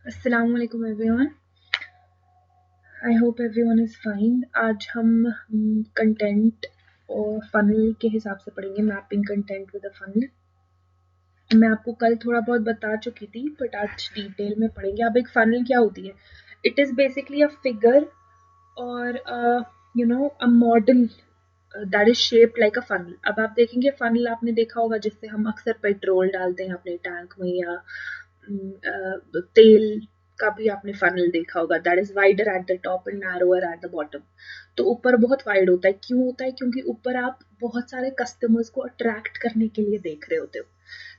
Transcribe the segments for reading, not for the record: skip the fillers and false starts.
अस्सलाम वालेकुम everyone. I hope everyone is fine. आज हम कंटेंट और फनल के हिसाब से पढ़ेंगे, mapping content with a funnel. मैं आपको कल थोड़ा बहुत बता चुकी थी बट आज डिटेल में पढ़ेंगे। अब एक फनल क्या होती है? It is basically a figure और a model that is shaped like a funnel. अब आप देखेंगे फनल आपने देखा होगा जिससे हम अक्सर पेट्रोल डालते हैं अपने टैंक में, या तेल का भी आपने फनल देखा होगा, that is wider at the top and narrower at the bottom. तो ऊपर बहुत वाइड होता है। क्यों होता है? क्योंकि ऊपर आप बहुत सारे कस्टमर्स को अट्रैक्ट करने के लिए देख रहे होते हो।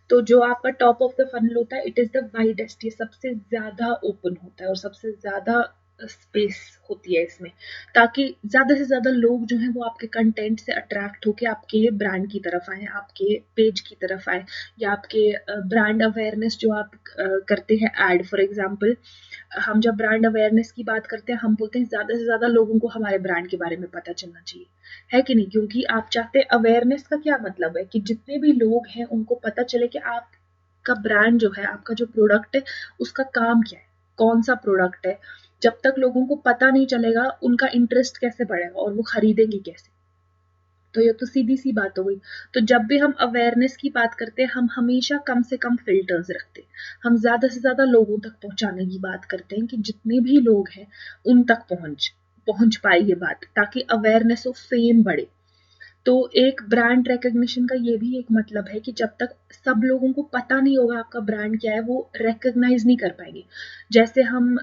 तो जो आपका टॉप ऑफ द फनल होता है इट इज द वाइडेस्ट, ये सबसे ज्यादा ओपन होता है और सबसे ज्यादा स्पेस होती है इसमें, ताकि ज्यादा से ज्यादा लोग जो हैं वो आपके कंटेंट से अट्रैक्ट होके आपके ब्रांड की तरफ आए, आपके पेज की तरफ आए, या आपके ब्रांड अवेयरनेस जो आप करते हैं ऐड। फॉर एग्जांपल हम जब ब्रांड अवेयरनेस की बात करते हैं हम बोलते हैं ज्यादा से ज्यादा लोगों को हमारे ब्रांड के बारे में पता चलना चाहिए, है कि नहीं? क्योंकि आप चाहते हैं, अवेयरनेस का क्या मतलब है कि जितने भी लोग हैं उनको पता चले कि आपका ब्रांड जो है, आपका जो प्रोडक्ट है उसका काम क्या है, कौन सा प्रोडक्ट है। जब तक लोगों को पता नहीं चलेगा उनका इंटरेस्ट कैसे बढ़ेगा और वो खरीदेंगे कैसे? तो ये तो सीधी सी बात हो गई। तो जब भी हम अवेयरनेस की बात करते हैं हम हमेशा कम से कम फिल्टर्स रखते हैं। हम ज्यादा से ज्यादा लोगों तक पहुंचाने की बात करते हैं कि जितने भी लोग हैं उन तक पहुंच पहुंच पाए ये बात, ताकि अवेयरनेस ऑफ फेम बढ़े। तो एक ब्रांड रिकग्निशन का ये भी एक मतलब है कि जब तक सब लोगों को पता नहीं होगा आपका ब्रांड क्या है वो रिकग्नाइज नहीं कर पाएंगे। जैसे हम,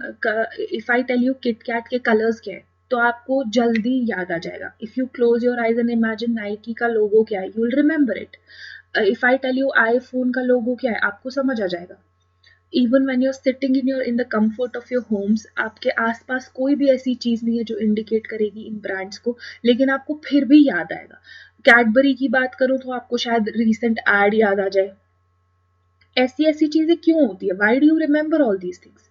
if I tell you KitKat के कलर्स क्या है तो आपको जल्दी याद आ जाएगा। If you close your eyes and imagine Nike का लोगो क्या है, you will remember it. If I tell you iPhone का लोगो क्या है आपको समझ आ जाएगा। Even when you are sitting in the comfort of your homes, आपके आसपास कोई भी ऐसी चीज नहीं है जो इंडिकेट करेगी इन ब्रांड्स को, लेकिन आपको फिर भी याद आएगा। कैडबरी की बात करूं तो आपको शायद रिसेंट एड याद आ जाए। ऐसी ऐसी चीजें क्यों होती है? Why do you remember all these things?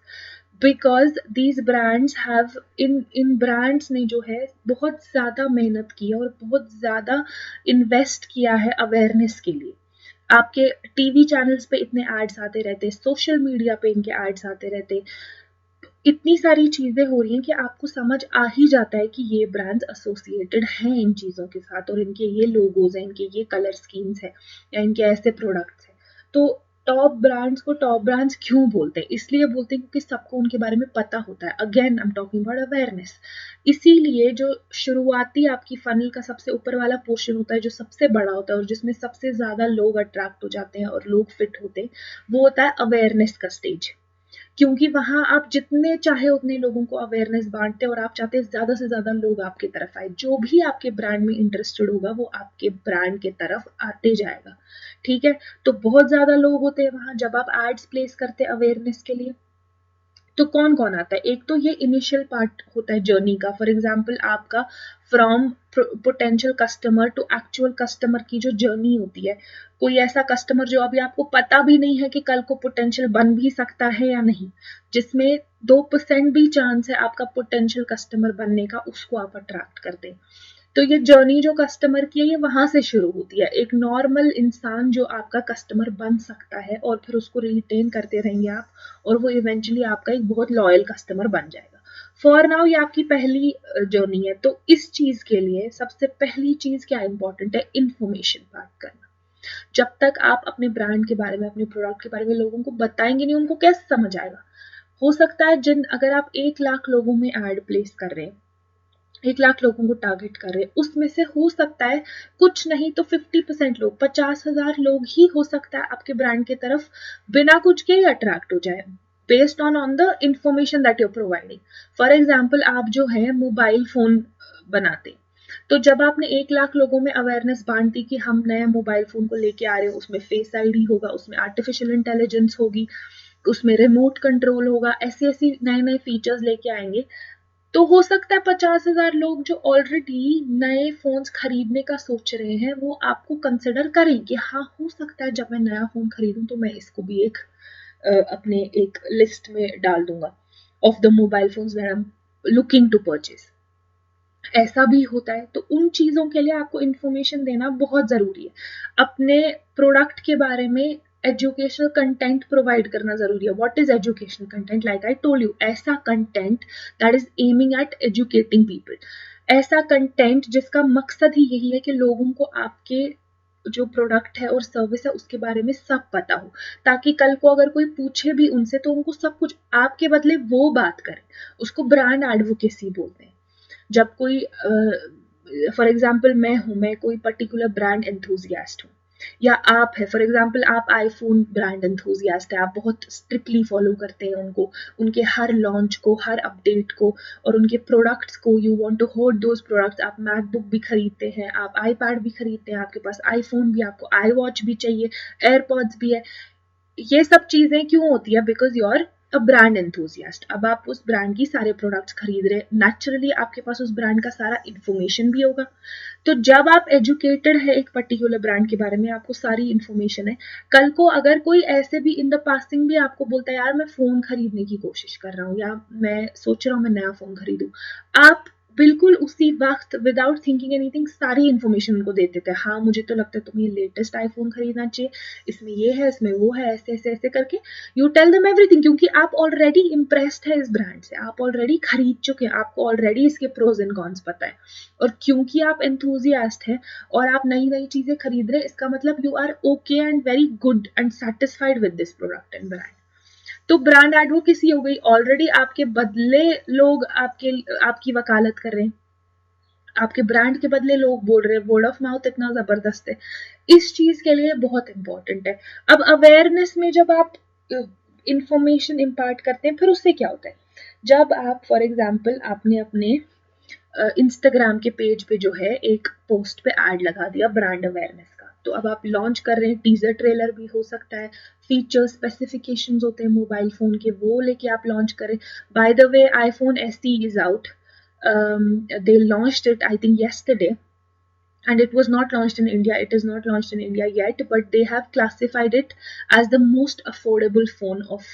Because these brands have, in brands ने जो है बहुत ज्यादा मेहनत की है और बहुत ज्यादा इन्वेस्ट किया है अवेयरनेस के लिए। आपके टीवी चैनल्स पे इतने एड्स आते रहते, सोशल मीडिया पे इनके एड्स आते रहते, इतनी सारी चीजें हो रही हैं कि आपको समझ आ ही जाता है कि ये ब्रांड्स एसोसिएटेड हैं इन चीजों के साथ, और इनके ये लोगोज हैं, इनके ये कलर स्कीम्स हैं, या इनके ऐसे प्रोडक्ट्स हैं। तो टॉप ब्रांड्स को टॉप ब्रांड्स क्यों बोलते हैं? इसलिए बोलते हैं क्योंकि सबको उनके बारे में पता होता है। Again I am talking about awareness. इसीलिए जो शुरुआती आपकी फनल का सबसे ऊपर वाला पोर्शन होता है जो सबसे बड़ा होता है और जिसमें सबसे ज्यादा लोग अट्रैक्ट हो जाते हैं और लोग फिट होते हैं, वो होता है अवेयरनेस का स्टेज। क्योंकि वहां आप जितने चाहे उतने लोगों को अवेयरनेस बांटते हैं और आप चाहते हैं ज्यादा से ज्यादा लोग आपकी तरफ आए। जो भी आपके ब्रांड में इंटरेस्टेड होगा वो आपके ब्रांड के तरफ आते जाएगा। ठीक है? तो बहुत ज्यादा लोग होते हैं वहां जब आप एड्स प्लेस करते हैं अवेयरनेस के लिए। तो कौन कौन आता है? एक तो ये इनिशियल पार्ट होता है जर्नी का। फॉर एग्जाम्पल आपका from potential customer to actual customer की जो जर्नी होती है। कोई ऐसा कस्टमर जो अभी आपको पता भी नहीं है कि कल को पोटेंशियल बन भी सकता है या नहीं, जिसमें 2% भी चांस है आपका पोटेंशियल कस्टमर बनने का, उसको आप अट्रैक्ट कर दें। तो ये जर्नी जो कस्टमर की है ये वहां से शुरू होती है। एक नॉर्मल इंसान जो आपका कस्टमर बन सकता है और फिर उसको रिटेन करते रहेंगे आप, और वो इवेंचुअली आपका एक बहुत लॉयल कस्टमर बन जाएगा। फॉर नाउ ये आपकी पहली जर्नी है। तो इस चीज के लिए सबसे पहली चीज क्या इंपॉर्टेंट है? इंफॉर्मेशन पार्ट करना। जब तक आप अपने ब्रांड के बारे में, अपने प्रोडक्ट के बारे में लोगों को बताएंगे नहीं, उनको कैसे समझ आएगा? हो सकता है जिन, अगर आप 1 लाख लोगों में एड प्लेस कर रहे हैं, 1 लाख लोगों को टारगेट कर रहे हैं, उसमें से हो सकता है कुछ नहीं तो 50% लोग, 50,000 लोग ही हो सकता है आपके ब्रांड की तरफ बिना कुछ के ही अट्रैक्ट हो जाए, based on the information that you're providing. For example आप जो है मोबाइल फोन बनाते, तो जब आपने 1 लाख लोगों में अवेयरनेस बांट दी कि हम नया मोबाइल फोन को लेके आ रहे हैं, उसमें फेस आईडी होगा, उसमें आर्टिफिशियल इंटेलिजेंस होगी, उसमें रिमोट कंट्रोल होगा, ऐसी ऐसी नए नए फीचर्स लेके आएंगे, तो हो सकता है 50,000 लोग जो ऑलरेडी नए फोन्स खरीदने का सोच रहे हैं वो आपको कंसिडर करें कि हाँ हो सकता है जब मैं नया फोन खरीदूं तो मैं इसको भी एक अपने एक लिस्ट में डाल दूंगा of the mobile phones that I am looking to purchase. ऐसा भी होता है। तो उन चीजों के लिए आपको इंफॉर्मेशन देना बहुत जरूरी है। अपने प्रोडक्ट के बारे में एजुकेशनल कंटेंट प्रोवाइड करना जरूरी है. What is educational content? Like I told you, ऐसा content that is aiming at educating people. ऐसा कंटेंट जिसका मकसद ही यही है कि लोगों को आपके जो प्रोडक्ट है और सर्विस है उसके बारे में सब पता हो, ताकि कल को अगर कोई पूछे भी उनसे तो उनको सब कुछ आपके बदले वो बात करे. उसको ब्रांड एडवोकेसी बोलते हैं. जब कोई फॉर एग्जाम्पल मैं कोई पर्टिकुलर ब्रांड एंथुजियास्ट हूँ, या आप है फॉर एग्जाम्पल आप आईफोन ब्रांड एंथुजियास्ट है, आप बहुत स्ट्रिक्टली फॉलो करते हैं उनको, उनके हर लॉन्च को, हर अपडेट को और उनके प्रोडक्ट्स को. You want to hold those products. आप मैकबुक भी खरीदते हैं, आप आईपैड भी खरीदते हैं, आपके पास आईफोन भी, आपको आई वॉच भी चाहिए, एयरपॉड्स भी है. ये सब चीजें क्यों होती है? Because you are a brand enthusiast. अब आप उस ब्रांड की सारे प्रोडक्ट्स खरीद रहे, नेचुरली आपके पास उस ब्रांड का सारा इंफॉर्मेशन भी होगा. तो जब आप एजुकेटेड है एक पर्टिकुलर ब्रांड के बारे में, आपको सारी इंफॉर्मेशन है, कल को अगर कोई ऐसे भी इन द पासिंग भी आपको बोलता है यार मैं फोन खरीदने की कोशिश कर रहा हूँ, या मैं सोच रहा हूँ मैं नया फोन खरीदूं, आप बिल्कुल उसी वक्त विदाउट थिंकिंग एनीथिंग सारी इन्फॉर्मेशन उनको दे देते हैं. हाँ मुझे तो लगता है तुम्हें लेटेस्ट आईफोन खरीदना चाहिए, इसमें ये है, इसमें वो है, ऐसे ऐसे ऐसे करके यू टेल देम एवरीथिंग. क्योंकि आप ऑलरेडी इम्प्रेस्ड है इस ब्रांड से, आप ऑलरेडी खरीद चुके हैं, आपको ऑलरेडी इसके प्रोज एंड कॉन्स पता है. और क्योंकि आप एंथुजियास्ट हैं और आप नई नई चीजें खरीद रहे हैं, इसका मतलब you are okay and very good and satisfied with this product and brand. तो ब्रांड एडवोकेसी हो गई. ऑलरेडी आपके बदले लोग आपकी वकालत कर रहे हैं, आपके ब्रांड के बदले लोग बोल रहे हैं. वर्ड ऑफ माउथ इतना जबरदस्त है, इस चीज के लिए बहुत इंपॉर्टेंट है. अब अवेयरनेस में जब आप इंफॉर्मेशन इम्पार्ट करते हैं, फिर उससे क्या होता है? जब आप फॉर एग्जाम्पल आपने अपने इंस्टाग्राम के पेज पे जो है एक पोस्ट पे ऐड लगा दिया ब्रांड अवेयरनेस का, तो अब आप लॉन्च कर रहे हैं, टीजर ट्रेलर भी हो सकता है, फीचर स्पेसिफिकेशंस होते हैं मोबाइल फोन के, वो लेके आप लॉन्च करें. By the way iPhone SE is out. They launched it I think yesterday, and it was not launched in India. It is not launched in India yet, but they have classified it as the most affordable phone of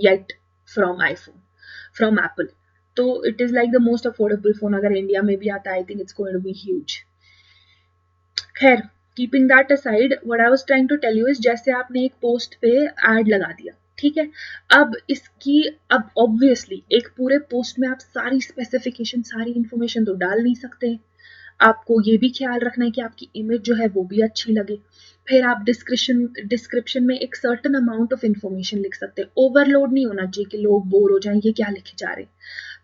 yet from Apple. So it is like the most affordable phone. अगर India में भी आता I think it's going to be huge. खैर, keeping that aside, what I was trying to tell you is, जैसे आपने एक post पे add लगा दिया, ठीक है, अब ऑब्वियसली एक पूरे पोस्ट में आप सारी स्पेसिफिकेशन, सारी इंफॉर्मेशन तो डाल नहीं सकते हैं. आपको ये भी ख्याल रखना है कि आपकी इमेज जो है वो भी अच्छी लगे. फिर आप डिस्क्रिप्शन में एक सर्टेन अमाउंट ऑफ इंफॉर्मेशन लिख सकते हैं. ओवरलोड नहीं होना चाहिए कि लोग बोर हो जाएं, ये क्या लिखे जा रहे हैं.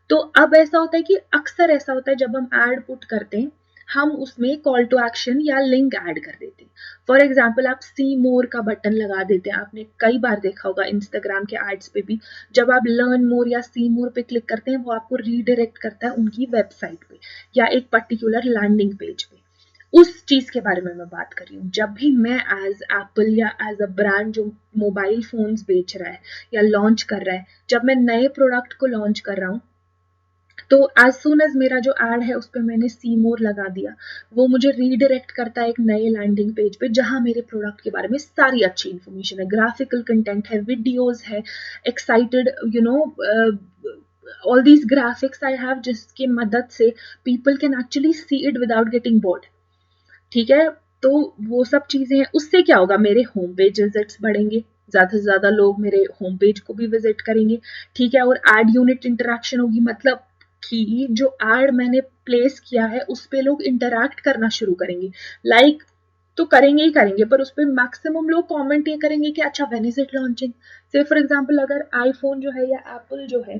तो अब ऐसा होता है कि अक्सर ऐसा होता है जब हम ऐड पुट करते हैं, हम उसमें कॉल टू एक्शन या लिंक ऐड कर देते हैं. फॉर एग्जाम्पल आप सी मोर का बटन लगा देते हैं. आपने कई बार देखा होगा इंस्टाग्राम के एड्स पे भी, जब आप लर्न मोर या सी मोर पे क्लिक करते हैं, वो आपको रीडायरेक्ट करता है उनकी वेबसाइट पे या एक पर्टिकुलर लैंडिंग पेज पे. उस चीज के बारे में मैं बात कर रही हूँ. जब भी मैं एज एप्पल या एज अ ब्रांड जो मोबाइल फोन्स बेच रहा है या लॉन्च कर रहा है, जब मैं नए प्रोडक्ट को लॉन्च कर रहा हूँ, तो एज सुन एज मेरा जो एड है उस पर मैंने सी मोर लगा दिया, वो मुझे रीडायरेक्ट करता है एक नए लैंडिंग पेज पे जहां मेरे प्रोडक्ट के बारे में सारी अच्छी इंफॉर्मेशन है, ग्राफिकल कंटेंट है, वीडियोस है, excited all these graphics I have, जिसकी मदद से people can actually see it without getting bored. ठीक है, तो वो सब चीजें हैं. उससे क्या होगा? मेरे होम पेज विजिट्स बढ़ेंगे, ज्यादा से ज्यादा लोग मेरे होम पेज को भी विजिट करेंगे. ठीक है, और एड यूनिट इंटरेक्शन होगी, मतलब कि जो एड मैंने प्लेस किया है उस पे लोग इंटरैक्ट करना शुरू करेंगे. लाइक तो करेंगे ही करेंगे, पर उस पर मैक्सिमम लोग कमेंट ये करेंगे कि अच्छा व्हेन इज इट लॉन्चिंग. से फॉर एग्जांपल अगर आईफोन जो है या एप्पल जो है,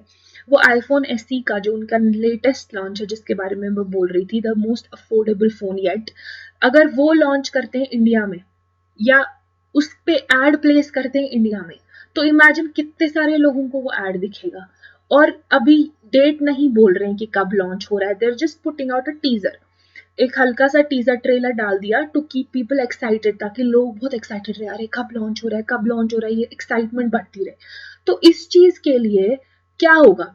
वो आईफोन SE का जो उनका लेटेस्ट लॉन्च है जिसके बारे में मैं बोल रही थी, the most affordable phone yet, अगर वो लॉन्च करते हैं इंडिया में या उस पे एड प्लेस करते हैं इंडिया में, तो इमेजिन कितने सारे लोगों को वो एड दिखेगा. और अभी डेट नहीं बोल रहे हैं कि कब लॉन्च हो रहा है, they're just putting out a teaser, एक हल्का सा टीजर ट्रेलर डाल दिया टू कीप पीपल एक्साइटेड, ताकि लोग बहुत एक्साइटेड रहे, अरे कब लॉन्च हो रहा है, कब लॉन्च हो रहा है, ये एक्साइटमेंट बढ़ती रहे. तो इस चीज के लिए क्या होगा?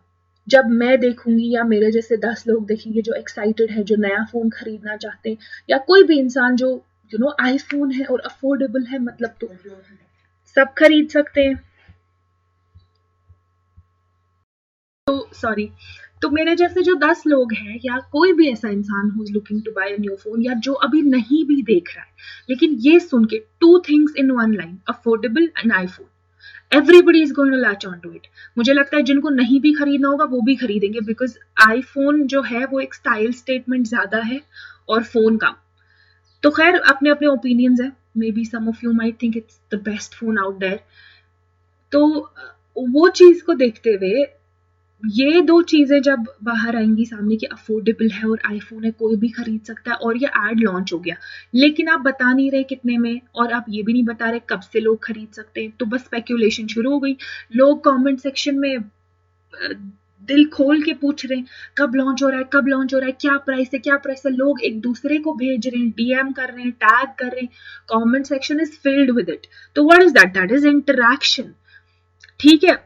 जब मैं देखूंगी या मेरे जैसे 10 लोग देखेंगे जो एक्साइटेड है, जो नया फोन खरीदना चाहते हैं, या कोई भी इंसान जो आईफोन है और अफोर्डेबल है, मतलब तो सब खरीद सकते हैं. तो सॉरी, तो मेरे जैसे जो 10 लोग हैं या कोई भी ऐसा इंसान who is looking to buy a new phone, या जो अभी नहीं भी देख रहा है, लेकिन ये सुन के 2 things in one line, affordable and iPhone, everybody is going to latch on to it. मुझे लगता है जिनको नहीं भी खरीदना होगा वो भी खरीदेंगे, बिकॉज आईफोन जो है वो एक स्टाइल स्टेटमेंट ज्यादा है और फोन कम। तो खैर अपने अपने ओपिनियंस है, maybe some of you might think it's the best phone out there. तो वो चीज को देखते हुए ये 2 चीजें जब बाहर आएंगी सामने कि अफोर्डेबल है और आईफोन है, कोई भी खरीद सकता है, और ये एड लॉन्च हो गया, लेकिन आप बता नहीं रहे कितने में, और आप ये भी नहीं बता रहे कब से लोग खरीद सकते हैं, तो बस स्पेक्यूलेशन शुरू हो गई। लोग कमेंट सेक्शन में दिल खोल के पूछ रहे हैं कब लॉन्च हो रहा है, कब लॉन्च हो रहा है, क्या प्राइस है, क्या प्राइस है। लोग एक दूसरे को भेज रहे हैं, डीएम कर रहे हैं, टैग कर रहे हैं, comment section is filled with it. तो what is that? That is interaction, ठीक है।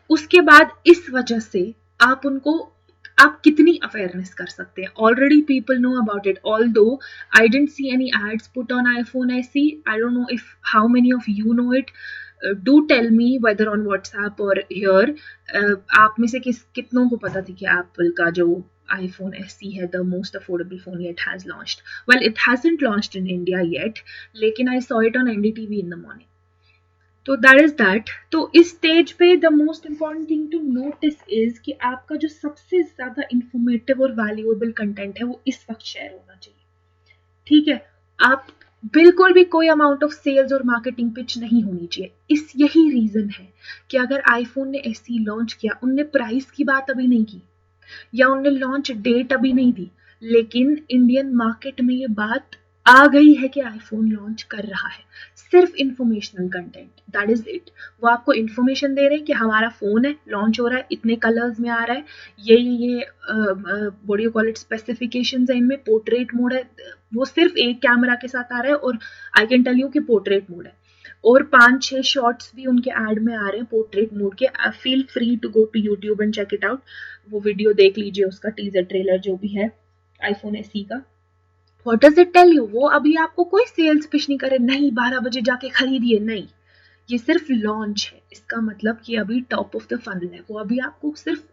उसके बाद इस वजह से आप कितनी अवेयरनेस कर सकते हैं। Already people know about it, although I didn't see any ads put on iPhone SE. I don't know if how many of you know it. Do tell me whether on WhatsApp और here. आप में से कितनों को पता थी कि Apple का जो iPhone SE है the most affordable phone yet has launched? Well, it hasn't launched in India yet, लेकिन I saw it on NDTV in the morning. तो दैट इज दैट। तो इस स्टेज पे the most important thing to notice is कि आपका जो सबसे ज्यादा इंफॉर्मेटिव और वैल्यूएबल कंटेंट है वो इस वक्त शेयर होना चाहिए, ठीक है। आप बिल्कुल भी कोई अमाउंट ऑफ सेल्स और मार्केटिंग पिच नहीं होनी चाहिए। यही रीजन है कि अगर आईफोन ने ऐसी लॉन्च किया, उनने प्राइस की बात अभी नहीं की या उनने लॉन्च डेट अभी नहीं दी, लेकिन इंडियन मार्केट में ये बात आ गई है कि आईफोन लॉन्च कर रहा है। सिर्फ informational content, that is it. वो आपको इंफॉर्मेशन दे रहे हैं कि हमारा फोन है, लॉन्च हो रहा है, इतने कलर्स में आ रहा है, ये what do you call it, specifications है इनमें, पोर्ट्रेट मोड है, वो सिर्फ एक कैमरा के साथ आ रहा है, और आई कैन टेल यू कि पोर्ट्रेट मोड है, और 5-6 शॉट्स भी उनके एड में आ रहे हैं पोर्ट्रेट मोड के। Feel free to go to YouTube and check it out, वो वीडियो देख लीजिए, उसका टीजर ट्रेलर जो भी है आईफोन एसई का। What does it tell you? वो अभी आपको कोई सेल्स पिच नहीं करे, नहीं 12 बजे जाके खरीदिए, नहीं, ये सिर्फ लॉन्च है। इसका मतलब कि अभी टॉप ऑफ द फनल है, वो अभी आपको सिर्फ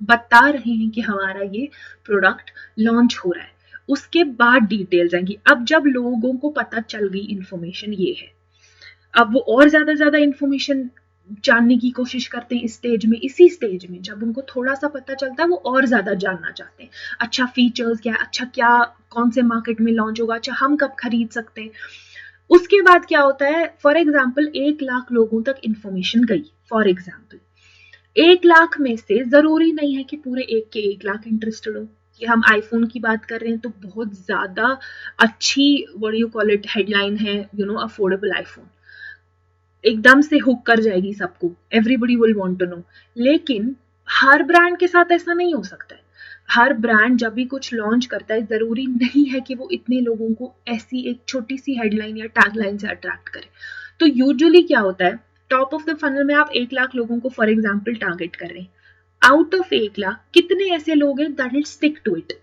बता रहे हैं कि हमारा ये प्रोडक्ट लॉन्च हो रहा है, उसके बाद डिटेल्स आएंगी। अब जब लोगों को पता चल गई इंफॉर्मेशन ये है, अब वो और ज्यादा इंफॉर्मेशन जानने की कोशिश करते हैं इस स्टेज में। इसी स्टेज में जब उनको थोड़ा सा पता चलता है वो और ज्यादा जानना चाहते हैं, अच्छा फीचर्स क्या है, अच्छा क्या कौन से मार्केट में लॉन्च होगा, अच्छा हम कब खरीद सकते हैं। उसके बाद क्या होता है, फॉर एग्जाम्पल 1 लाख लोगों तक इंफॉर्मेशन गई, फॉर एग्जाम्पल 1 लाख में से जरूरी नहीं है कि पूरे 1 लाख इंटरेस्टेड हो। कि हम आईफोन की बात कर रहे हैं तो बहुत ज्यादा अच्छी what do you call it headline है, अफोर्डेबल आईफोन एकदम से हुक कर जाएगी सबको, everybody will want to know. लेकिन हर ब्रांड के साथ ऐसा नहीं हो सकता है। हर ब्रांड जब भी कुछ लॉन्च करता है जरूरी नहीं है कि वो इतने लोगों को ऐसी एक छोटी सी हेडलाइन या टैगलाइन से अट्रैक्ट करे। तो यूजुअली क्या होता है, टॉप ऑफ द फनल में आप 1 लाख लोगों को फॉर एग्जाम्पल टारगेट कर रहे हैं, आउट ऑफ 1 लाख कितने ऐसे लोग हैं that will stick to it.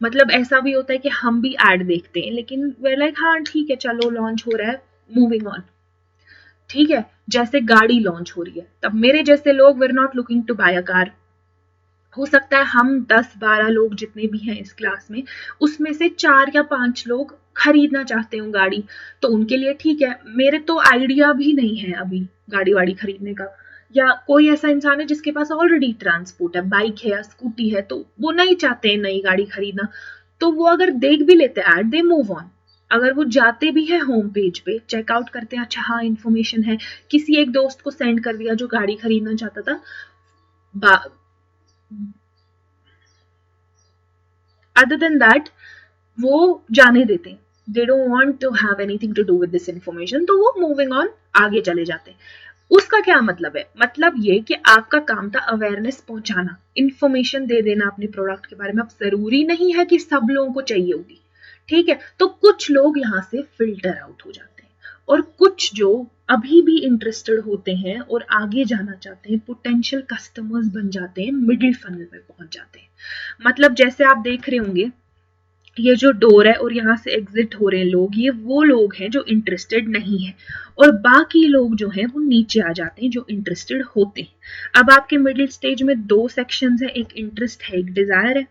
मतलब ऐसा भी होता है कि हम भी एड देखते हैं लेकिन वे लाइक हाँ ठीक है चलो लॉन्च हो रहा है, मूविंग ऑन, ठीक है। जैसे गाड़ी लॉन्च हो रही है, तब मेरे जैसे लोग we are not looking to buy a car. हो सकता है हम 10-12 लोग जितने भी हैं इस क्लास में, उसमें से 4 या 5 लोग खरीदना चाहते हो गाड़ी, तो उनके लिए ठीक है। मेरे तो आइडिया भी नहीं है अभी गाड़ी वाड़ी खरीदने का, या कोई ऐसा इंसान है जिसके पास ऑलरेडी ट्रांसपोर्ट है, बाइक है या स्कूटी है, तो वो नहीं चाहते हैं नई गाड़ी खरीदना, तो वो अगर देख भी लेते हैं एड, दे मूव ऑन। अगर वो जाते भी है होम पेज पे, चेकआउट करते हैं, अच्छा हाँ इन्फॉर्मेशन है, किसी एक दोस्त को सेंड कर दिया जो गाड़ी खरीदना चाहता था, अदर देन दैट वो जाने देते हैं, they don't want to have anything to do with this information, तो वो मूविंग ऑन आगे चले जाते हैं। उसका क्या मतलब है? मतलब ये कि आपका काम था अवेयरनेस पहुंचाना, इंफॉर्मेशन दे देना अपने प्रोडक्ट के बारे में। अब जरूरी नहीं है कि सब लोगों को चाहिए होगी, ठीक है। तो कुछ लोग यहाँ से फिल्टर आउट हो जाते हैं, और कुछ जो अभी भी इंटरेस्टेड होते हैं और आगे जाना चाहते हैं, पोटेंशियल कस्टमर्स बन जाते हैं, मिडिल फनल में पहुंच जाते हैं। मतलब जैसे आप देख रहे होंगे ये जो डोर है और यहाँ से एग्जिट हो रहे हैं लोग, ये वो लोग हैं जो इंटरेस्टेड नहीं है, और बाकी लोग जो हैं वो नीचे आ जाते हैं जो इंटरेस्टेड होते हैं। अब आपके मिडिल स्टेज में दो सेक्शंस है, एक इंटरेस्ट है, एक डिजायर है,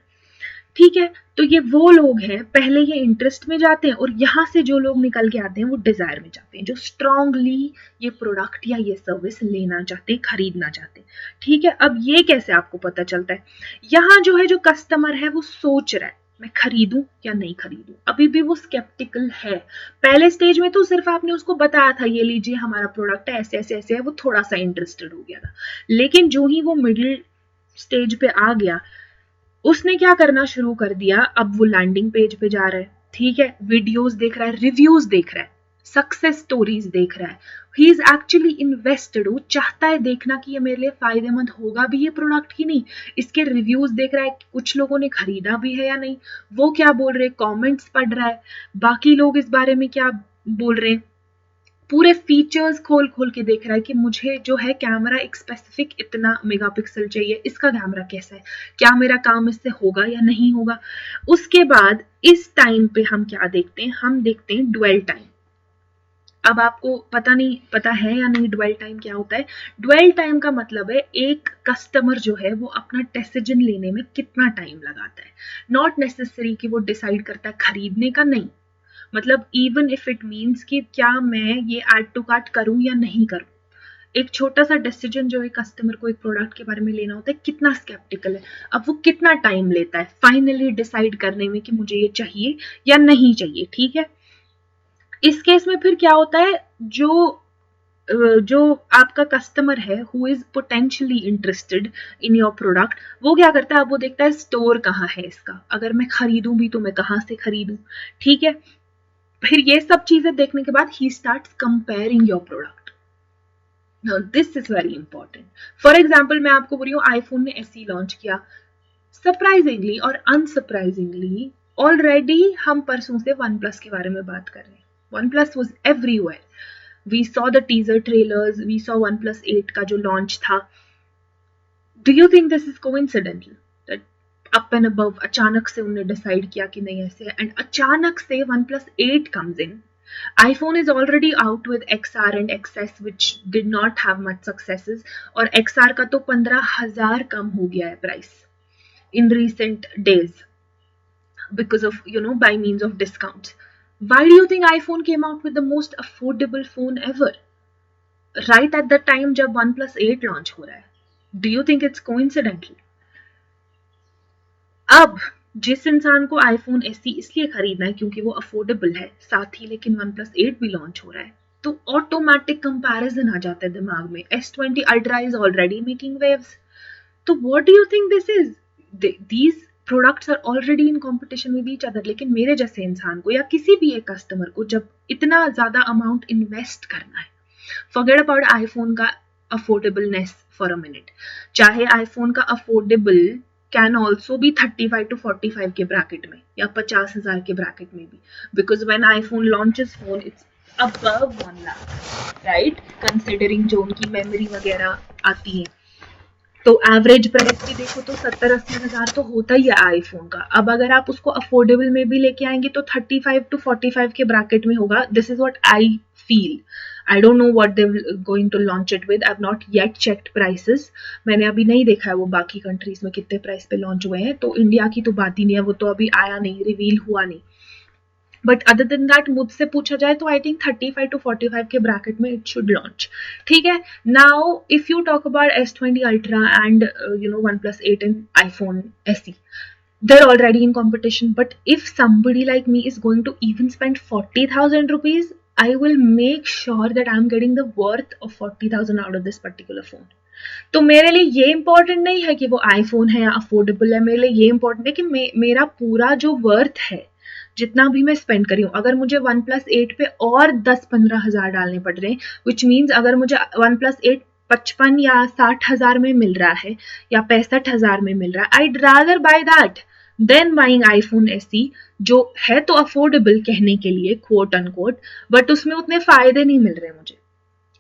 ठीक है। तो ये वो लोग हैं, पहले ये इंटरेस्ट में जाते हैं और यहां से जो लोग निकल के आते हैं वो डिजायर में जाते हैं, जो स्ट्रांगली ये प्रोडक्ट या ये सर्विस लेना चाहते हैं, खरीदना चाहते हैं, ठीक है। अब ये कैसे आपको पता चलता है, यहाँ जो है जो कस्टमर है वो सोच रहा है मैं खरीदूं या नहीं खरीदूं, अभी भी वो स्केप्टिकल है। पहले स्टेज में तो सिर्फ आपने उसको बताया था ये लीजिए हमारा प्रोडक्ट है, ऐसे ऐसे ऐसे है, वो थोड़ा सा इंटरेस्टेड हो गया था। लेकिन जो ही वो मिडिल स्टेज पे आ गया, उसने क्या करना शुरू कर दिया, अब वो लैंडिंग पेज पे जा रहा है, ठीक है, वीडियोस देख रहा है, रिव्यूज देख रहा है, सक्सेस स्टोरीज देख रहा है, ही इज एक्चुअली इन्वेस्टेड, वो चाहता है देखना कि ये मेरे लिए फायदेमंद होगा भी ये प्रोडक्ट की नहीं। इसके रिव्यूज देख रहा है, कुछ लोगों ने खरीदा भी है या नहीं, वो क्या बोल रहे हैं, कमेंट्स पढ़ रहा है, बाकी लोग इस बारे में क्या बोल रहे हैं, पूरे फीचर्स खोल खोल के देख रहा है कि मुझे जो है कैमरा एक स्पेसिफिक इतना मेगापिक्सल चाहिए, इसका कैमरा कैसा है, क्या मेरा काम इससे होगा या नहीं होगा। उसके बाद इस टाइम पे हम क्या देखते हैं, हम देखते हैं ड्वेल टाइम। अब आपको पता है या नहीं ड्वेल टाइम क्या होता है। ड्वेल टाइम का मतलब है एक कस्टमर जो है वो अपना डिसीजन लेने में कितना टाइम लगाता है, नॉट नेसेसरी कि वो डिसाइड करता है खरीदने का, नहीं, मतलब इवन इफ इट मीन्स कि क्या मैं ये ऐड टू कार्ट करूं या नहीं करूं, एक छोटा सा डिसीजन जो है कस्टमर को एक प्रोडक्ट के बारे में लेना होता है, कितना स्केप्टिकल है, अब वो कितना टाइम लेता है फाइनली डिसाइड करने में कि मुझे ये चाहिए या नहीं चाहिए, ठीक है। इस केस में फिर क्या होता है, जो आपका कस्टमर है who is potentially interested in your product, वो क्या करता है, अब वो देखता है स्टोर कहाँ है इसका, अगर मैं खरीदूं भी तो मैं कहाँ से खरीदूं, ठीक है। फिर ये सब चीजें देखने के बाद he starts comparing your product. Now this is very important. For example मैं आपको बोल रही हूँ आईफोन ने ऐसे लॉन्च किया, सरप्राइजिंगली और अनसरप्राइजिंगली ऑलरेडी हम परसों से वन प्लस के बारे में बात कर रहे हैं। One plus was everywhere, we saw the teaser trailers, we saw one plus 8 का जो लॉन्च था। Do you think this is coincidental that up and above अचानक से उन्होंने डिसाइड किया कि नहीं ऐसे है, एंड अचानक से one plus 8 comes in. iPhone is already out with XR and XS which did not have much successes, और XR का तो 15,000 कम हो गया है price in recent days because of by means of discounts. Why do you think iPhone came out with the most affordable phone ever right at the time जब OnePlus 8 launch हो रहा है? Do you think it's coincidental? अब जिस इंसान को iPhone SE इसलिए खरीदना है क्योंकि वो अफोर्डेबल है, साथ ही लेकिन वन प्लस 8 भी लॉन्च हो रहा है, तो ऑटोमेटिक कंपैरिजन आ जाता है दिमाग में, S20 ultra is already making waves, तो what do you think this is, these products are already in competition with each other. लेकिन मेरे जैसे इंसान को या किसी भी एक कस्टमर को जब इतना ज्यादा अमाउंट इन्वेस्ट करना है, फॉरगेट अबाउट आईफोन का अफोर्डेबलनेस फॉर अ मिनट, चाहे आईफोन का affordable can also be 35 to 45 के ब्रैकेट में या 50,000 के ब्रैकेट में भी, because when iPhone launches phone it's above 1 lakh, right, considering जो उनकी मेमोरी वगैरह आती है, तो एवरेज प्राइस भी देखो तो 70-80 हजार तो होता ही है आईफोन का। अब अगर आप उसको अफोर्डेबल में भी लेके आएंगे तो 35 to 45 के ब्रैकेट में होगा। This is what I feel. I don't know what they're going to launch it with. I've not yet checked prices. मैंने अभी नहीं देखा है वो बाकी कंट्रीज में कितने प्राइस पे लॉन्च हुए हैं, तो इंडिया की तो बात ही नहीं है, वो तो अभी आया नहीं, रिवील हुआ नहीं। बट अदर देन दैट मुझसे पूछा जाए तो आई थिंक 35 to 45 के ब्रैकेट में इट शुड लॉन्च, ठीक है। Now if you talk about S20 ultra and OnePlus 8 and iPhone SE, they're already in competition. But if somebody like me is going to even spend 40,000 rupees, I will make sure that I'm getting the worth of 40,000 out of this particular phone. तो मेरे लिए ये important नहीं है कि वो iPhone है या अफोर्डेबल है, मेरे लिए ये इंपॉर्टेंट है कि मेरा पूरा जो वर्थ है, जितना भी मैं स्पेंड करी हूँ, अगर मुझे वन प्लस 8 पे और 10-15 हजार डालने पड़ रहे हैं, विच मीन्स अगर मुझे वन प्लस 8 55 या 60 हजार में मिल रहा है या 65 हजार में मिल रहा है, I'd rather buy that than buying iPhone SE, जो है तो अफोर्डेबल कहने के लिए quote unquote, बट उसमें उतने फायदे नहीं मिल रहे मुझे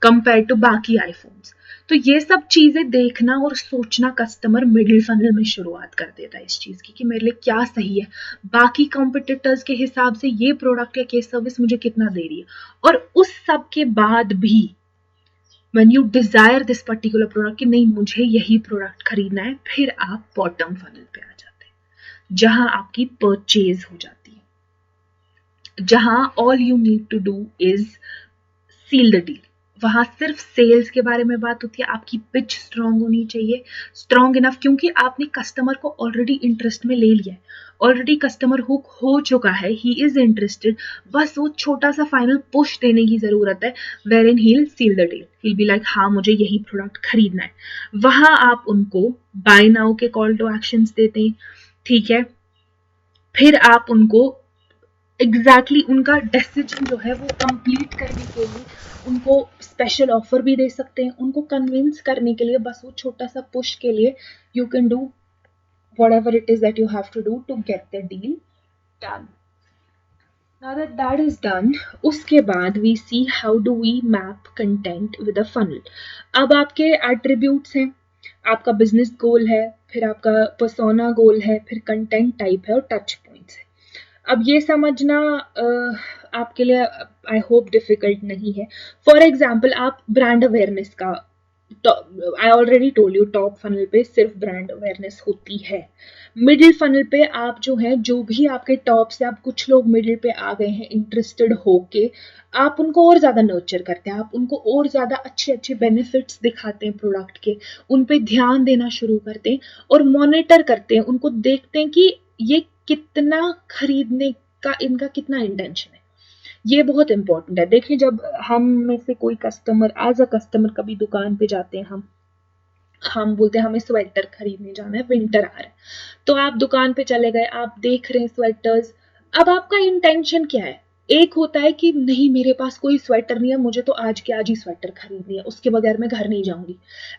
कंपेयर टू बाकी आईफोन्स। तो ये सब चीजें देखना और सोचना कस्टमर मिडिल फनल में शुरुआत कर देता है इस चीज की कि मेरे लिए क्या सही है, बाकी कॉम्पिटिटर्स के हिसाब से ये प्रोडक्ट या केस सर्विस मुझे कितना दे रही है। और उस सब के बाद भी when you desire this particular product कि नहीं मुझे यही प्रोडक्ट खरीदना है, फिर आप बॉटम फनल पे आ जाते हैं जहां आपकी परचेज हो जाती है, जहां all you need to do is seal the deal. वहां सिर्फ सेल्स के बारे में बात होती है, आपकी पिच स्ट्रांग होनी चाहिए, स्ट्रांग इनफ, क्योंकि आपने कस्टमर को ऑलरेडी इंटरेस्ट में ले लिया है, ऑलरेडी कस्टमर हुक हो चुका है, ही इज इंटरेस्टेड, बस वो छोटा सा फाइनल पुश देने की जरूरत है, where in he'll seal the deal, he'll be like हाँ मुझे यही प्रोडक्ट खरीदना है। वहां आप उनको बाय नाउ के कॉल टू एक्शंस देते हैं, ठीक है, फिर आप उनको एग्जैक्टली उनका डिसीजन जो है वो कंप्लीट करने के लिए उनको स्पेशल ऑफर भी दे सकते हैं, उनको कन्विंस करने के लिए बस वो छोटा सा पुश के लिए you can do whatever it is that you have to do to get the deal done. Now that that is done, उसके बाद we see how do we map content with a funnel. अब आपके attributes हैं, आपका business goal है, फिर आपका persona goal है, फिर content type है और touch points है। अब ये समझना आपके लिए आई होप डिफिकल्ट नहीं है। फॉर एग्जाम्पल आप ब्रांड अवेयरनेस का, I already told you top funnel पे सिर्फ ब्रांड अवेयरनेस होती है, मिडिल फनल पे आप जो है जो भी आपके टॉप से आप कुछ लोग मिडिल पे आ गए हैं इंटरेस्टेड होके, आप उनको और ज्यादा नर्चर करते हैं, आप उनको और ज्यादा अच्छे अच्छे बेनिफिट्स दिखाते हैं प्रोडक्ट के, उन पे ध्यान देना शुरू करते हैं और मॉनिटर करते हैं, उनको देखते हैं कि ये कितना खरीदने का इनका कितना इंटेंशन है। ये बहुत इंपॉर्टेंट है। देखिए जब हम में से कोई कस्टमर एज अ कस्टमर कभी दुकान पे जाते हैं, हम बोलते हैं हमें स्वेटर खरीदने जाना है, विंटर आ रहा है, तो आप दुकान पे चले गए, आप देख रहे हैं स्वेटर्स, अब आपका इंटेंशन क्या है? एक होता है कि नहीं मेरे पास कोई स्वेटर नहीं है, मुझे तो आज के आज ही स्वेटर खरीदनी है, उसके बगैर मैं घर नहीं जाऊंगी।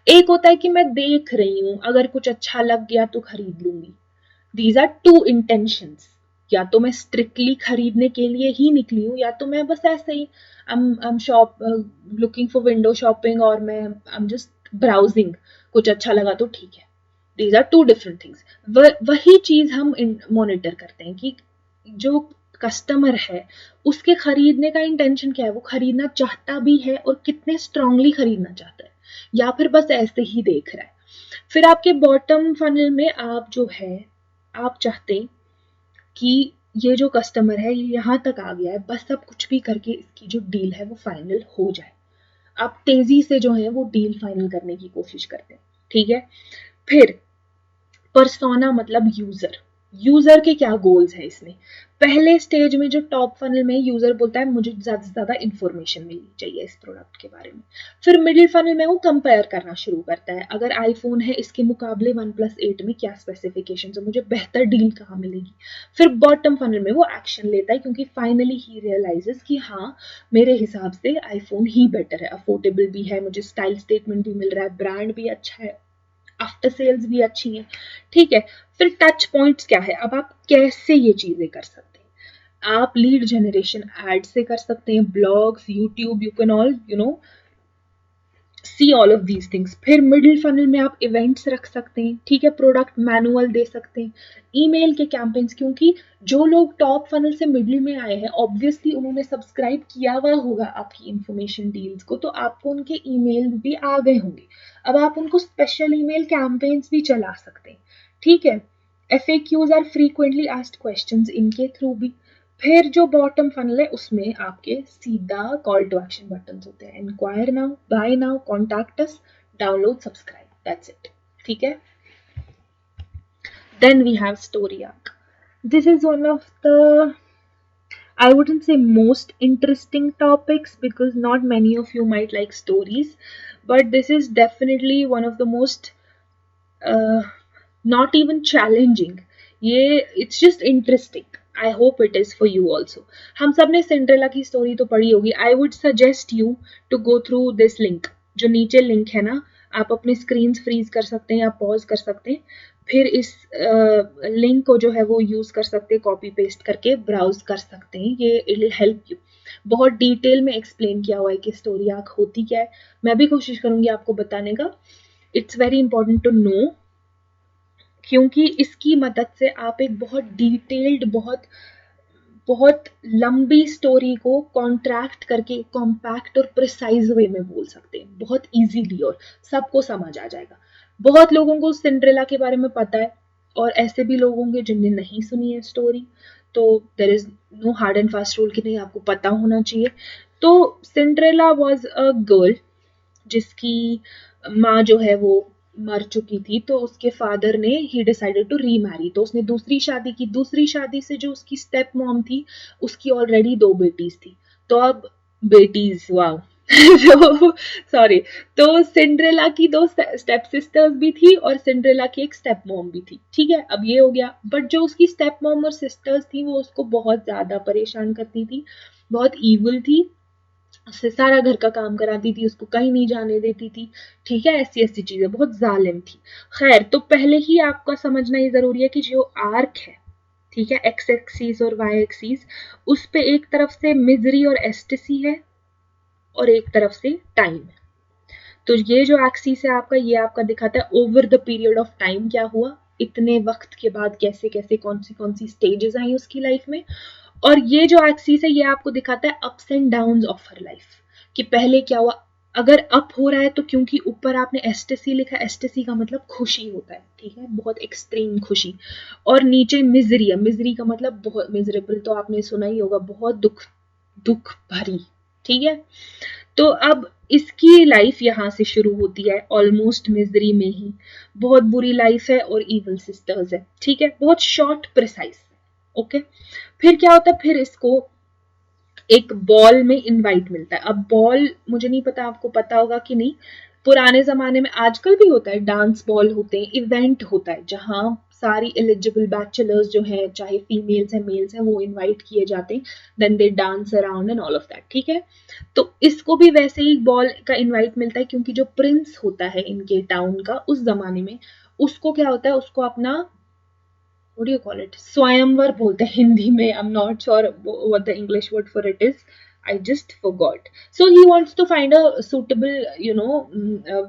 एक होता है कि मैं देख रही हूँ, अगर कुछ अच्छा लग गया तो खरीद लूंगी। दीज आर टू इंटेंशंस, या तो मैं स्ट्रिक्टली खरीदने के लिए ही निकली हूँ, या तो मैं बस ऐसे ही shop looking for window shopping और मैं जस्ट ब्राउजिंग, कुछ अच्छा लगा तो ठीक है। These are two different things. वही चीज हम मॉनिटर करते हैं कि जो कस्टमर है उसके खरीदने का इंटेंशन क्या है, वो खरीदना चाहता भी है और कितने स्ट्रांगली खरीदना चाहता है, या फिर बस ऐसे ही देख रहा है। फिर आपके बॉटम फनल में आप जो है आप चाहते हैं कि ये जो कस्टमर है ये यहाँ तक आ गया है, बस अब कुछ भी करके इसकी जो डील है वो फाइनल हो जाए। आप तेजी से जो है वो डील फाइनल करने की कोशिश करते हैं, ठीक है। फिर पर्सोना मतलब यूजर के क्या गोल्स है इसमें। पहले स्टेज में जो टॉप फनल में यूजर बोलता है मुझे ज्यादा से ज्यादा इंफॉर्मेशन मिलनी चाहिए इस प्रोडक्ट के बारे में। फिर मिडिल फनल में वो कंपेयर करना शुरू करता है, अगर आईफोन है इसके मुकाबले OnePlus 8 में क्या स्पेसिफिकेशंस है, मुझे बेहतर डील कहाँ मिलेगी। फिर बॉटम फनल में वो एक्शन लेता है क्योंकि फाइनली ही रियलाइजेस कि हाँ मेरे हिसाब से आईफोन ही बेटर है, अफोर्डेबल भी है, मुझे स्टाइल स्टेटमेंट भी मिल रहा है, ब्रांड भी अच्छा है, आफ्टर सेल्स भी अच्छी है, ठीक है। फिर टच पॉइंट्स क्या है, अब आप कैसे ये चीजें कर सकते हैं। आप लीड जनरेशन एड से कर सकते हैं, blogs, YouTube, you can all see all of these things. फिर मिडिल फनल में आप इवेंट्स रख सकते हैं, ठीक है, प्रोडक्ट मैनुअल दे सकते हैं, ईमेल के कैंपेन्स, क्योंकि जो लोग टॉप फनल से मिडिल में आए हैं ऑब्वियसली उन्होंने सब्सक्राइब किया हुआ होगा आपकी इंफॉर्मेशन डील्स को, तो आपको उनके ईमेल भी आ गए होंगे। अब आप उनको स्पेशल ईमेल कैंपेन्स भी चला सकते हैं, ठीक है। FAQs are frequently asked questions, इनके थ्रू भी। फिर जो बॉटम फनल है उसमें आपके सीधा कॉल टू एक्शन बटन होते हैं, inquire now, buy now, contact us, download, subscribe, that's it, ठीक है। Then we have story arc. This is one of the, I wouldn't say most interesting topics because not many of you might like stories, but this is definitely one of the most not even challenging. ये it's just interesting. I hope it is for you also. हम सब ने Cinderella की story तो पढ़ी होगी. I would suggest you to go through this link. जो नीचे लिंक है ना, आप अपने स्क्रीन फ्रीज कर सकते हैं या पॉज कर सकते हैं, फिर इस लिंक को जो है वो यूज कर सकते हैं, कॉपी पेस्ट करके ब्राउज कर सकते हैं, ये इट विल हेल्प यू। बहुत डिटेल में एक्सप्लेन किया हुआ है कि स्टोरी आर्क होती क्या है। मैं भी कोशिश करूंगी आपको बताने का। It's very important to know, क्योंकि इसकी मदद से आप एक बहुत डिटेल्ड, बहुत बहुत लंबी स्टोरी को कॉन्ट्रैक्ट करके कॉम्पैक्ट और प्रिसाइज वे में बोल सकते हैं, बहुत इजीली, और सबको समझ आ जाएगा। बहुत लोगों को सिंड्रेला के बारे में पता है, और ऐसे भी लोग होंगे जिनने नहीं सुनी है स्टोरी। तो there is no hard and fast rule कि नहीं आपको पता होना चाहिए। तो सिंड्रेला वॉज अ गर्ल जिसकी माँ जो है वो मर चुकी थी, तो उसके फादर ने ही डिसाइडेड टू रीमैरी, तो उसने दूसरी शादी की। दूसरी शादी से जो उसकी स्टेप मॉम थी, उसकी ऑलरेडी 2 बेटीज थी। तो अब बेटीज, वाओ तो सॉरी, तो सिंड्रेला की 2 स्टेप सिस्टर्स भी थी और सिंड्रेला की एक स्टेप मॉम भी थी। ठीक है, अब ये हो गया। बट जो उसकी स्टेप मॉम और सिस्टर्स थी वो उसको बहुत ज्यादा परेशान करती थी, बहुत ईविल थी, उससे सारा घर का काम कराती थी, उसको कहीं नहीं जाने देती थी। ठीक है, ऐसी ऐसी चीजें, बहुत जालिम थी। खैर, तो पहले ही आपका समझना ये जरूरी है कि जो आर्क है, ठीक है, एक्स एक्सीस और वाई एक्सीस, उस पे एक तरफ से मिजरी और एस्टेसी है और एक तरफ से टाइम है। तो ये जो एक्सीस है आपका, ये आपका दिखाता है over the period of time क्या हुआ, इतने वक्त के बाद कैसे कैसे कौन सी स्टेजेस आई उसकी लाइफ में। और ये जो एक्सिस है ये आपको दिखाता है ups and downs of her life, कि पहले क्या हुआ। अगर अप हो रहा है तो क्योंकि ऊपर आपने एस्टेसी लिखा, एस्टेसी का मतलब खुशी होता है, ठीक है, बहुत एक्सट्रीम खुशी। और नीचे मिजरी है, मिजरी का मतलब बहुत मिजरेबल, तो आपने सुना ही होगा, बहुत दुख, दुख भरी। ठीक है, तो अब इसकी लाइफ यहां से शुरू होती है ऑलमोस्ट मिजरी में ही। बहुत बुरी लाइफ है और इवल सिस्टर्स है। ठीक है, बहुत शॉर्ट प्रिसाइज। ओके, फिर क्या होता है, फिर इसको एक बॉल में इनवाइट मिलता है। अब बॉल, मुझे नहीं पता आपको पता होगा कि नहीं, पुराने जमाने में, आजकल भी होता है, डांस बॉल होते हैं, इवेंट होता है जहां सारी एलिजिबल बैचलर्स जो हैं, चाहे फीमेल्स हैं मेल्स हैं, वो इनवाइट किए जाते हैं, then they dance around and all of that. ठीक है, तो इसको भी वैसे ही बॉल का इनवाइट मिलता है, क्योंकि जो प्रिंस होता है इनके टाउन का उस जमाने में, उसको क्या होता है, उसको अपना what do you call it, स्वयंवर बोलते हैं हिंदी में। I'm not sure what the English word for it is, I just forgot. So he wants to find a suitable,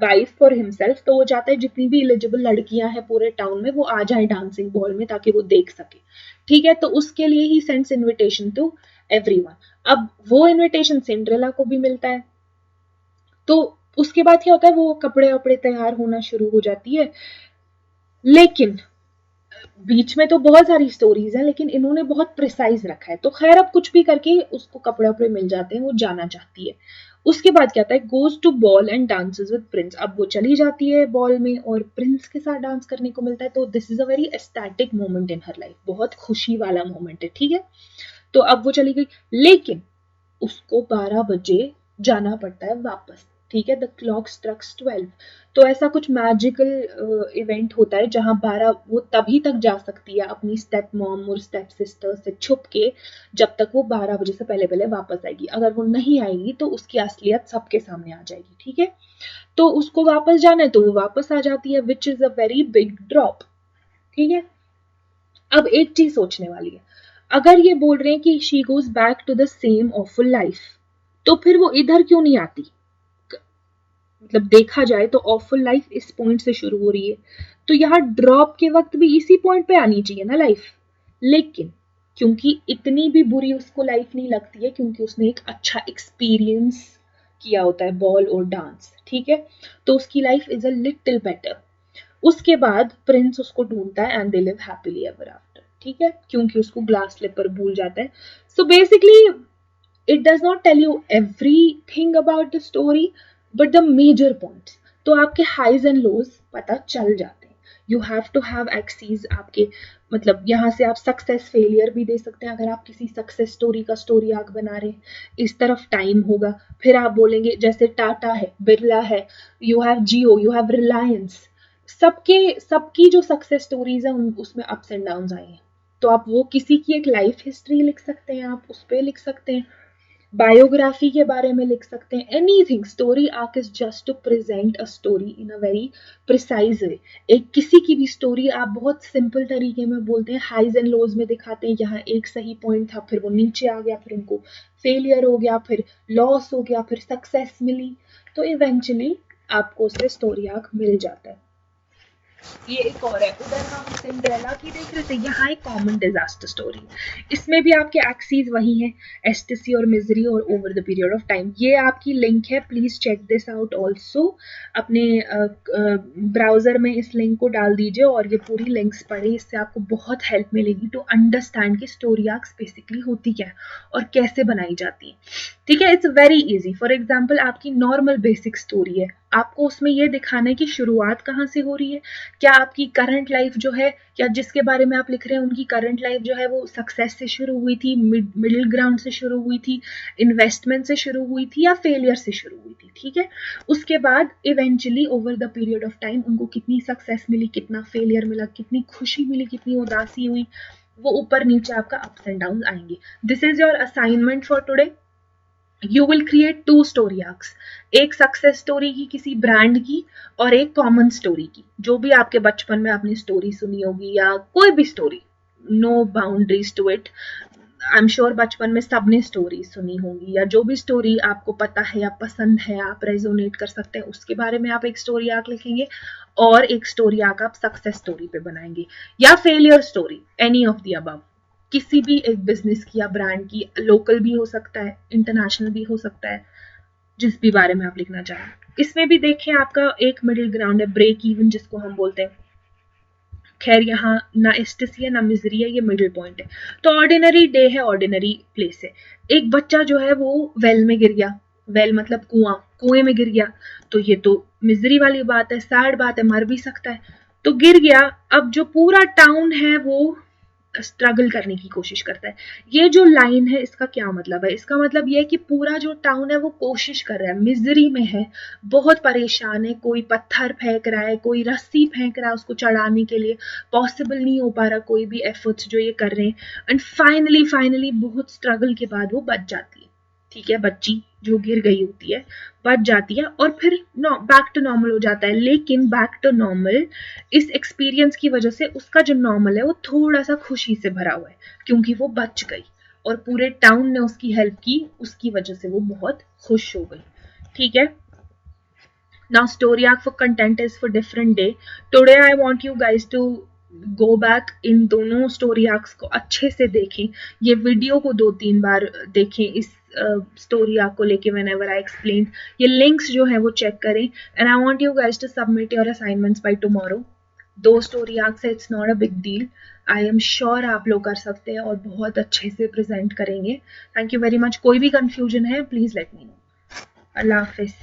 wife for himself. तो वो चाहता है जितनी भी एलिजिबल लड़कियां हैं पूरे टाउन में वो आ जाए डांसिंग बॉल में, ताकि वो देख सके। ठीक है, तो उसके लिए ही सेंड्स इनविटेशन टू एवरीवन। अब वो इनविटेशन सिंड्रेला को भी मिलता है। तो उसके बाद क्या होता है, वो कपड़े वपड़े तैयार होना शुरू हो जाती है। लेकिन बीच में तो बहुत सारी स्टोरीज हैं, लेकिन इन्होंने बहुत प्रिसाइज रखा है। तो खैर, अब कुछ भी करके उसको कपड़े वपड़े मिल जाते हैं, वो जाना चाहती है। उसके बाद क्या होता है, goes to ball and dances with prince. अब वो चली जाती है बॉल में और प्रिंस के साथ डांस करने को मिलता है। तो this is a very aesthetic moment in her life, बहुत खुशी वाला मोमेंट है। ठीक है, तो अब वो चली गई, लेकिन उसको 12 बजे जाना पड़ता है वापस। ठीक है, द क्लॉक स्ट्रक्स 12। तो ऐसा कुछ मैजिकल इवेंट होता है जहां 12, वो तभी तक जा सकती है अपनी स्टेप मॉम और स्टेप सिस्टर से छुप के, जब तक वो 12 बजे से पहले पहले वापस आएगी। अगर वो नहीं आएगी तो उसकी असलियत सबके सामने आ जाएगी। ठीक है, तो उसको वापस जाना है तो वो वापस आ जाती है, which is a very big drop. ठीक है, अब एक चीज सोचने वाली है, अगर ये बोल रहे हैं कि she goes back to the same awful life, तो फिर वो इधर क्यों नहीं आती। मतलब देखा जाए तो ऑफुल लाइफ इस पॉइंट से शुरू हो रही है, तो यहाँ ड्रॉप के वक्त भी इसी पॉइंट पे आनी चाहिए ना लाइफ। लेकिन क्योंकि इतनी भी बुरी उसको लाइफ नहीं लगती है, क्योंकि उसने एक अच्छा एक्सपीरियंस किया होता है बॉल और डांस। ठीक है, तो उसकी life is a little better. उसके बाद प्रिंस उसको ढूंढता है and they live happily ever after. ठीक है, क्योंकि उसको ग्लास स्लिपर भूल जाता है। So basically it does not tell you everything about the story, but the major points। तो आपके हाइज एंड लोज पता चल जाते हैं। You have to have axes आपके, मतलब यहाँ से आप सक्सेस फेलियर भी दे सकते हैं। अगर आप किसी सक्सेस स्टोरी का स्टोरी आर्क बना रहे हैं, इस तरफ टाइम होगा। फिर आप बोलेंगे जैसे टाटा है, बिरला है, you have Jio, you have Reliance, सबकी जो सक्सेस स्टोरीज है उसमें अप्स एंड डाउन आए हैं। तो आप वो किसी की एक लाइफ हिस्ट्री लिख सकते हैं, आप उस पर लिख सकते हैं। बायोग्राफी के बारे में लिख सकते हैं, anything. Story arc is just to present a story in a very precise way. एक किसी की भी स्टोरी आप बहुत सिंपल तरीके में बोलते हैं, हाइज एंड लोज में दिखाते हैं, यहाँ एक सही पॉइंट था, फिर वो नीचे आ गया, फिर उनको फेलियर हो गया, फिर लॉस हो गया, फिर सक्सेस मिली, तो इवेंचुअली आपको उससे स्टोरी आर्क मिल जाता है। ये एक और है, उधर हम सिंड्रेला की देख रहे थे, यहाँ एक कॉमन डिजास्टर स्टोरी। इसमें भी आपके एक्सीज वही हैं, एस्टेसी और मिजरी और over the period of time. ये आपकी लिंक है, please check this out also. अपने ब्राउजर में इस लिंक को डाल दीजिए और ये पूरी लिंक्स पढ़े, इससे आपको बहुत हेल्प मिलेगी टू अंडरस्टैंड कि स्टोरी आर्क्स बेसिकली होती क्या है और कैसे बनाई जाती है। ठीक है, it's very easy. For example आपकी नॉर्मल बेसिक स्टोरी है, आपको उसमें यह दिखाना है कि शुरुआत कहाँ से हो रही है, क्या आपकी करंट लाइफ जो है, या जिसके बारे में आप लिख रहे हैं उनकी करंट लाइफ जो है वो सक्सेस से शुरू हुई थी, मिडिल ग्राउंड से शुरू हुई थी, इन्वेस्टमेंट से शुरू हुई थी, या फेलियर से शुरू हुई थी। ठीक है, उसके बाद eventually over the period of time उनको कितनी सक्सेस मिली, कितना फेलियर मिला, कितनी खुशी मिली, कितनी उदासी हुई, वो ऊपर नीचे आपका अप्स एंड डाउन आएंगे। This is your assignment for today. You will create 2 story arcs, एक सक्सेस स्टोरी की किसी ब्रांड की और एक कॉमन स्टोरी की, जो भी आपके बचपन में आपने स्टोरी सुनी होगी या कोई भी story, no boundaries to it. I am sure बचपन में सबने स्टोरी सुनी होगी, या जो भी स्टोरी आपको पता है या पसंद है, आप रेजोनेट कर सकते हैं, उसके बारे में आप एक स्टोरी आर्क लिखेंगे, और एक स्टोरी आर्क आप सक्सेस स्टोरी पे बनाएंगे, या failure story, any of the above. किसी भी एक बिजनेस की या ब्रांड की, लोकल भी हो सकता है, इंटरनेशनल भी हो सकता है, जिस भी बारे में आप लिखना चाहें। इसमें भी देखें आपका एक मिडिल ग्राउंड है, ब्रेक इवन जिसको हम बोलते हैं। खैर यहाँ ना एस्टेसी है ना मिजरी है, ये मिडिल पॉइंट है। तो ऑर्डिनरी डे है, ऑर्डिनरी प्लेस है। एक बच्चा जो है वो वेल में गिर गया, वेल मतलब कुआं, कुएं में गिर गया, तो ये तो मिजरी वाली बात है, सैड बात है, मर भी सकता है, तो गिर गया। अब जो पूरा टाउन है वो स्ट्रगल करने की कोशिश करता है। ये जो लाइन है इसका क्या मतलब है, इसका मतलब ये है कि पूरा जो टाउन है वो कोशिश कर रहा है, मिजरी में है, बहुत परेशान है, कोई पत्थर फेंक रहा है, कोई रस्सी फेंक रहा है उसको चढ़ाने के लिए, पॉसिबल नहीं हो पा रहा कोई भी एफर्ट्स जो ये कर रहे हैं, एंड फाइनली बहुत स्ट्रगल के बाद वो बच जाती है। ठीक है, बच्ची जो गिर गई होती है बच जाती है और फिर बैक टू नॉर्मल हो जाता है। लेकिन बैक टू नॉर्मल इस एक्सपीरियंस की वजह से उसका जो नॉर्मल है वो थोड़ा सा खुशी से भरा हुआ है, क्योंकि वो बच गई और पूरे टाउन ने उसकी हेल्प की, उसकी वजह से वो बहुत खुश हो गई। ठीक है, now story arc for content is for different day. Today I want you guys to go back, इन दोनों स्टोरी आर्क्स को अच्छे से देखें, ये वीडियो को 2-3 बार देखें इस स्टोरी आर्क को लेके whenever I explained, ये लिंक्स जो है वो चेक करें, and I want you guys to submit your assignments by tomorrow. 2 story arcs है, it's not a big deal. I am sure आप लोग कर सकते हैं और बहुत अच्छे से प्रेजेंट करेंगे। Thank you very much. कोई भी कंफ्यूजन है please let me know. Allah Hafiz.